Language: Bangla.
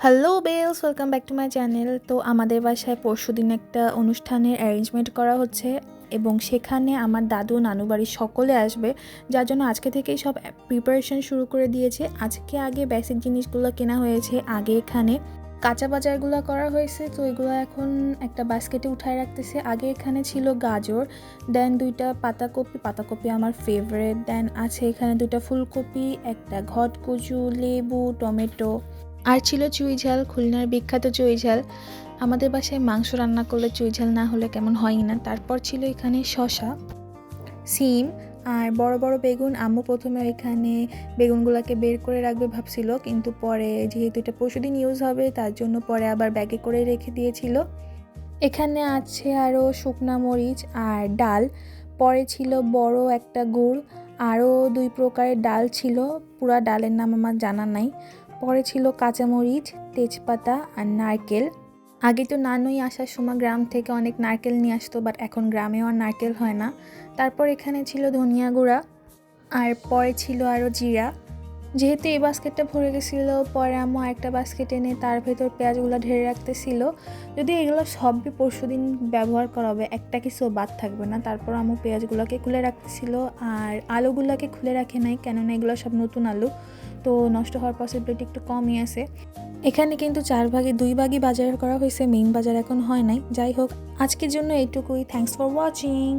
Hello bells, welcome back to my channel. তো আমাদের বাসায় পরশুদিন একটা অনুষ্ঠানের অ্যারেঞ্জমেন্ট করা হচ্ছে এবং সেখানে আমার দাদু নানু বাড়ির সকলে আসবে, যার জন্য আজকে থেকেই সব প্রিপারেশন শুরু করে দিয়েছে। আজকে আগে বেসিক জিনিসগুলো কেনা হয়েছে, আগে এখানে কাঁচা বাজারগুলো করা হয়েছে, তো এগুলো এখন একটা বাস্কেটে উঠায় রাখতেছে। আগে এখানে ছিল গাজর, দেন 2টা পাতাকপি আমার ফেভারিট, দেন আছে এখানে 2টা ফুলকপি, একটা ঘটকচু, লেবু, টমেটো, আর ছিল চুই ঝাল, খুলনার বিখ্যাত চুই ঝাল। আমাদের বাসায় মাংস রান্না করলে চুই ঝাল না হলে কেমন হয় না। তারপর ছিল এখানে শসা, সিম আর বড় বড় বেগুন। আম্মু প্রথমে এখানে বেগুনগুলোকে বের করে রাখবে ভাবছিল, কিন্তু পরে যেহেতু এটা পরশুদিন ইউজ হবে তার জন্য পরে আবার ব্যাগে করে রেখে দিয়েছিল। এখানে আছে আরও শুকনা মরিচ আর ডাল। পরে ছিল বড় একটা গুড়, আরও 2 প্রকারের ডাল ছিল, পুরা ডালের নাম আমার জানা নাই। পরে ছিল কাঁচামরিচ, তেজপাতা আর নারকেল। আগে তো নানুই আসার সময় গ্রাম থেকে অনেক নারকেল নিয়ে আসতো, বাট এখন গ্রামেও আর নারকেল হয় না। তারপর এখানে ছিল ধনিয়া গুঁড়া, আর পরে ছিল আরও জিরা। যেহেতু এই বাস্কেটটা ভরে গেছিলো, পরে আম্মু একটা বাস্কেট এনে তার ভেতর পেঁয়াজগুলো ঢেলে রাখতেছিল। যদি এগুলো সবই পরশুদিন ব্যবহার করা হবে, একটা কিছু বাদ থাকবে না। তারপর আম্মু পেঁয়াজগুলোকে খুলে রাখতেছিল, আর আলুগুলোকে খুলে রাখে নাই, কেননা এগুলো সব নতুন আলু, তো নষ্ট হওয়ার পসিবিলিটি একটু কমই আছে। এখানে কিন্তু 4 ভাগে 2 ভাগই বাজার করা হয়েছে, মেইন বাজার এখন হয় নাই। যাই হোক, আজকের জন্য এইটুকুই। Thanks for watching.